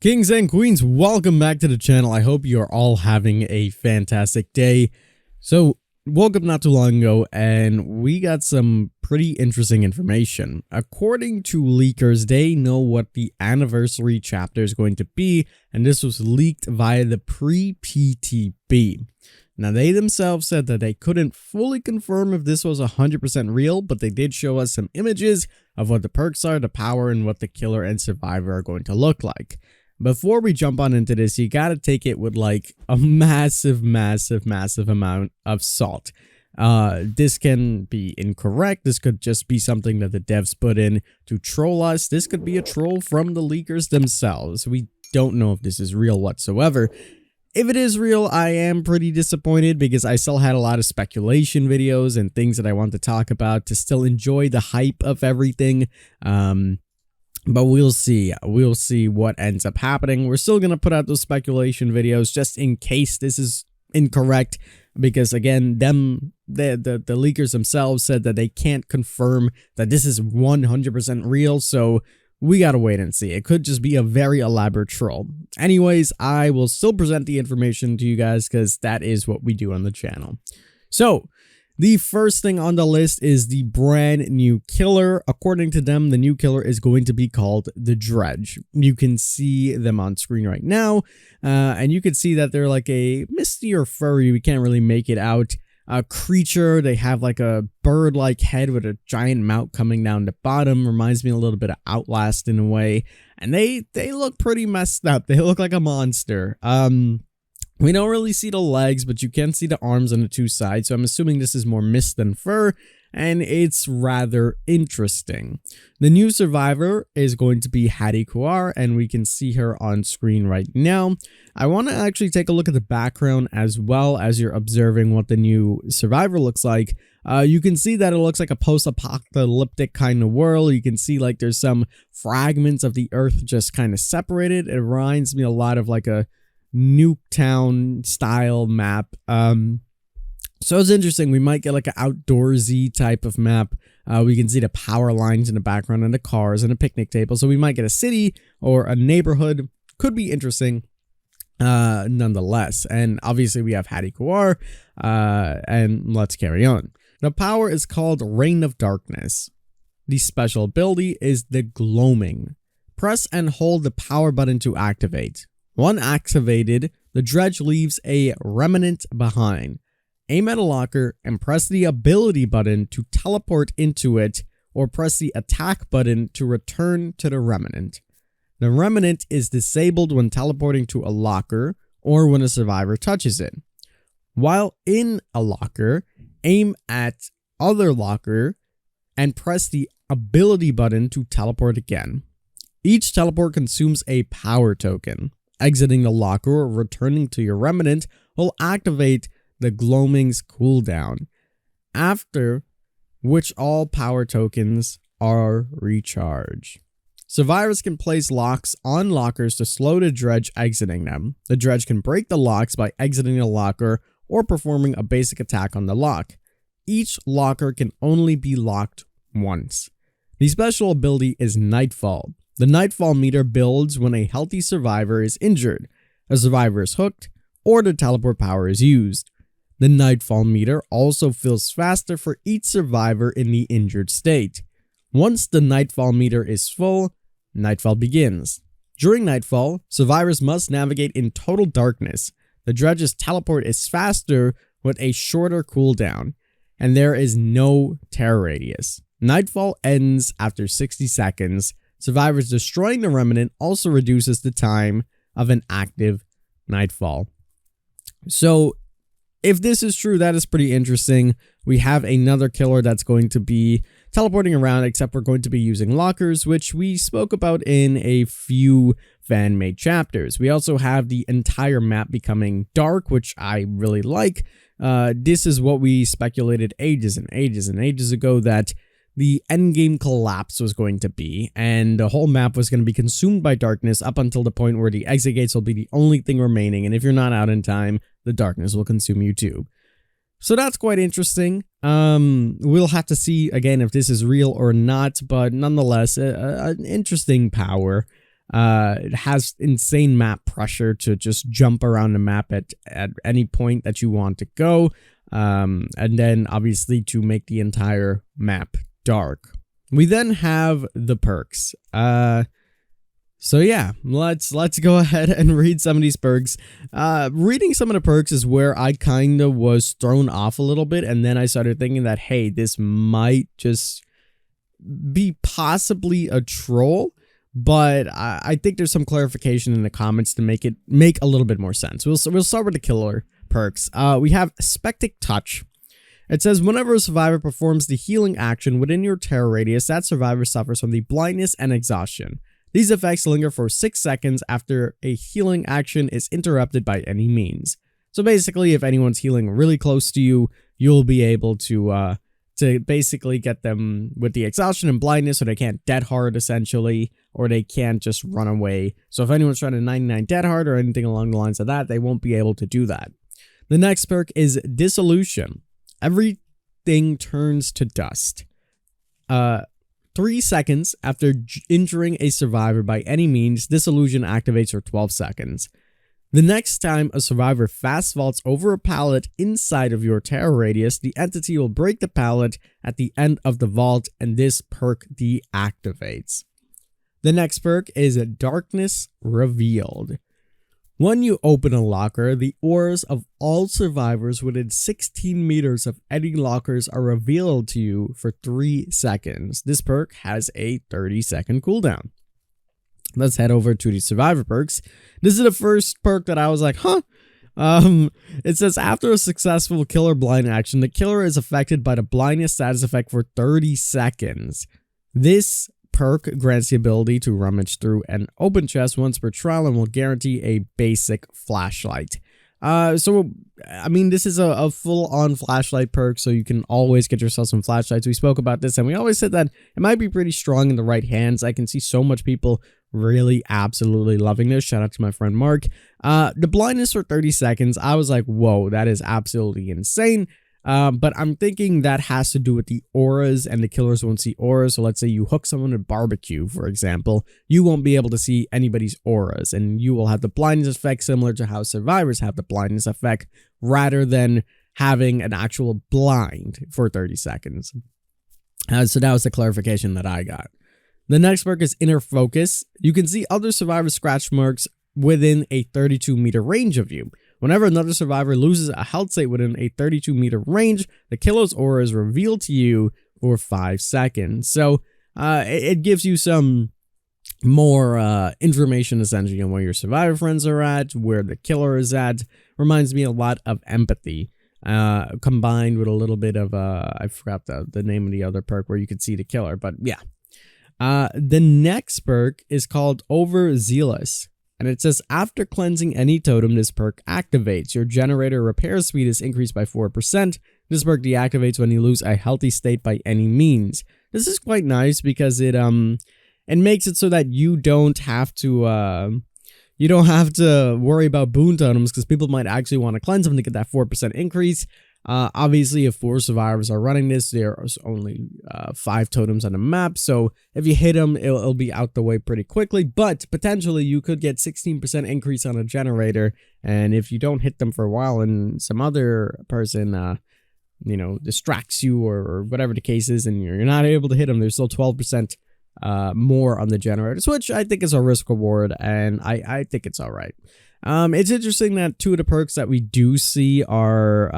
Kings and queens, welcome back to the channel. I hope you are all having a fantastic day. So, woke up not too long ago and we got some pretty interesting information. According to leakers, they know what the anniversary chapter is going to be, and this was leaked via the pre-PTB. Now, they themselves said that they couldn't fully confirm if this was 100% real, but they did show us some images of what the perks are, the power, and what the killer and survivor are going to look like. Before we jump on into this, you gotta take it with like a massive amount of salt. This can be incorrect. This could just be something that the devs put in to troll us. This could be a troll from the leakers themselves. We don't know if this is real whatsoever. If it is real, I am pretty disappointed because I still had a lot of speculation videos and things that I want to talk about to still enjoy the hype of everything. But we'll see. We'll see what ends up happening. We're still going to put out those speculation videos just in case this is incorrect. Because again, the leakers themselves said that they can't confirm that this is 100% real. So we got to wait and see. It could just be a very elaborate troll. Anyways, I will still present the information to you guys because that is what we do on the channel. So the first thing on the list is the brand new killer. According to them, the new killer is going to be called the Dredge. You can see them on screen right now, and you can see that they're like a misty or furry, we can't really make it out, creature. They have like a bird-like head with a giant mouth coming down the bottom. Reminds me a little bit of Outlast in a way, and they look pretty messed up. They look like a monster. We don't really see the legs, but you can see the arms on the two sides, so I'm assuming this is more mist than fur, and it's rather interesting. The new survivor is going to be Hattie Kouar, and we can see her on screen right now. I want to actually take a look at the background as well as you're observing what the new survivor looks like. You can see that it looks like a post-apocalyptic kind of world. You can see like there's some fragments of the earth just kind of separated. It reminds me a lot of like a Nuketown style map. So it's interesting. We might get like an outdoorsy type of map. We can see the power lines in the background and the cars and a picnic table. So we might get a city or a neighborhood. Could be interesting nonetheless. And obviously we have Hattie Kouar, and let's carry on. The power is called Reign of Darkness. The special ability is the Gloaming. Press and hold the power button to activate. When activated, the Dredge leaves a remnant behind. Aim at a locker and press the ability button to teleport into it, or press the attack button to return to the remnant. The remnant is disabled when teleporting to a locker or when a survivor touches it. While in a locker, aim at other locker and press the ability button to teleport again. Each teleport consumes a power token. Exiting the locker or returning to your remnant will activate the Gloaming's cooldown, after which all power tokens are recharged. Survivors can place locks on lockers to slow the Dredge exiting them. The Dredge can break the locks by exiting the locker or performing a basic attack on the lock. Each locker can only be locked once. The special ability is Nightfall. The Nightfall meter builds when a healthy survivor is injured, a survivor is hooked, or the teleport power is used. The Nightfall meter also fills faster for each survivor in the injured state. Once the Nightfall meter is full, Nightfall begins. During Nightfall, survivors must navigate in total darkness. The Dredge's teleport is faster with a shorter cooldown, and there is no terror radius. Nightfall ends after 60 seconds. Survivors destroying the remnant also reduces the time of an active Nightfall. So if this is true, that is pretty interesting. We have another killer that's going to be teleporting around, except we're going to be using lockers, which we spoke about in a few fan-made chapters. We also have the entire map becoming dark, which I really like. This is what we speculated ages and ages ago, that the endgame collapse was going to be, and the whole map was going to be consumed by darkness up until the point where the exit gates will be the only thing remaining, and if you're not out in time, the darkness will consume you too. So that's quite interesting. We'll have to see again if this is real or not, but nonetheless, an interesting power. It has insane map pressure to just jump around the map at any point that you want to go. And then obviously to make the entire map dark. We then have the perks. So yeah, let's go ahead and read some of these perks. Reading some of the perks is where I kind of was thrown off a little bit, and then I started thinking that, hey, this might just be possibly a troll, but I think there's some clarification in the comments to make it make a little bit more sense. We'll start with the killer perks. We have Spectic Touch. It says, whenever a survivor performs the healing action within your terror radius, that survivor suffers from the blindness and exhaustion. These effects linger for 6 seconds after a healing action is interrupted by any means. So basically, if anyone's healing really close to you, you'll be able to basically get them with the exhaustion and blindness, so they can't dead hard essentially, or they can't just run away. So if anyone's trying to 99 dead hard or anything along the lines of that, they won't be able to do that. The next perk is Dissolution. Everything turns to dust. 3 seconds after injuring a survivor by any means, Dissolution activates for 12 seconds. The next time a survivor fast vaults over a pallet inside of your terror radius, the entity will break the pallet at the end of the vault, and this perk deactivates. The next perk is Darkness Revealed. When you open a locker, the auras of all survivors within 16 meters of any lockers are revealed to you for 3 seconds. This perk has a 30-second cooldown. Let's head over to the survivor perks. This is the first perk that I was like, huh? It says, after a successful killer blind action, the killer is affected by the blindness status effect for 30 seconds. This perk grants the ability to rummage through an open chest once per trial and will guarantee a basic flashlight. So, I mean, this is a full-on flashlight perk, so you can always get yourself some flashlights. We spoke about this, and we always said that it might be pretty strong in the right hands. I can see so much people really absolutely loving this. Shout out to my friend Mark. The blindness for 30 seconds, I was like, whoa, that is absolutely insane. But I'm thinking that has to do with the auras, and the killers won't see auras. So let's say you hook someone at barbecue, for example, you won't be able to see anybody's auras, and you will have the blindness effect similar to how survivors have the blindness effect, rather than having an actual blind for 30 seconds. So that was the clarification that I got. The next perk is Inner Focus. You can see other survivor scratch marks within a 32-meter range of you. Whenever another survivor loses a health state within a 32-meter range, the killer's aura is revealed to you for 5 seconds. So it gives you some more information essentially on where your survivor friends are at, where the killer is at. Reminds me a lot of Empathy, combined with a little bit of, I forgot the name of the other perk where you could see the killer, but yeah. The next perk is called Overzealous. And it says, after cleansing any totem, this perk activates. Your generator repair speed is increased by 4%. This perk deactivates when you lose a healthy state by any means. This is quite nice because it makes it so that you don't have to worry about boon totems, because people might actually want to cleanse them to get that 4% increase. Obviously, if 4 survivors are running this, there's only 5 totems on the map, so if you hit them, it'll be out the way pretty quickly, but potentially you could get 16% increase on a generator, and if you don't hit them for a while and some other person, distracts you or whatever the case is, and you're not able to hit them, there's still 12% more on the generators, which I think is a risk reward, and I think it's all right. It's interesting that two of the perks that we do see are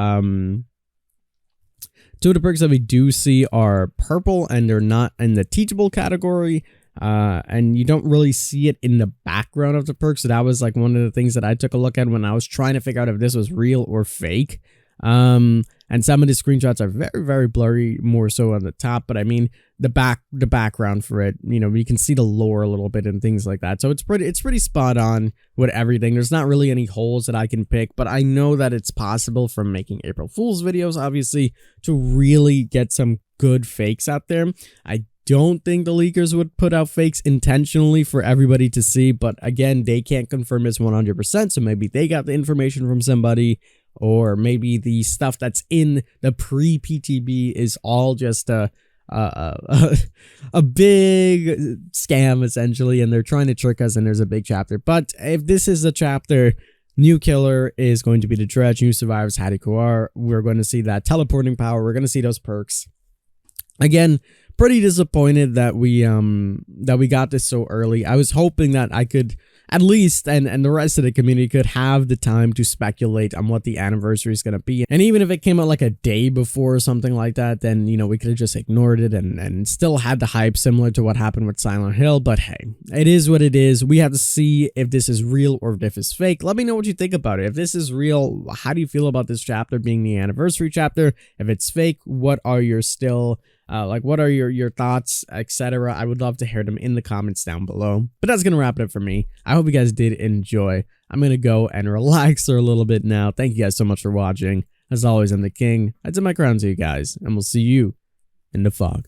purple, and they're not in the teachable category. And you don't really see it in the background of the perks. So that was like one of the things that I took a look at when I was trying to figure out if this was real or fake. And some of the screenshots are very, very blurry, more so on the top, but I mean the background for it, you can see the lore a little bit and things like that. So it's pretty spot on with everything. There's not really any holes that I can pick, but I know that it's possible from making April Fool's videos, obviously, to really get some good fakes out there. I don't think the leakers would put out fakes intentionally for everybody to see, but again, they can't confirm this 100%, so maybe they got the information from somebody, or maybe the stuff that's in the pre-PTB is all just a a big scam essentially, and they're trying to trick us, and there's a big chapter. But if this is a chapter, new killer is going to be the Dredge, new survivors Hadi Kuar. We're going to see that teleporting power. We're going to see those perks. Again, pretty disappointed that we got this so early. I was hoping that I could at least, and the rest of the community could have the time to speculate on what the anniversary is going to be. And even if it came out like a day before or something like that, then, you know, we could have just ignored it and still had the hype similar to what happened with Silent Hill. But hey, it is what it is. We have to see if this is real or if it's fake. Let me know what you think about it. If this is real, how do you feel about this chapter being the anniversary chapter? If it's fake, what are your what are your thoughts, etc.? I would love to hear them in the comments down below. But that's gonna wrap it up for me. I hope you guys did enjoy. I'm gonna go and relax for a little bit now. Thank you guys so much for watching. As always, I'm the king. I tip my crown to you guys, and we'll see you in the fog.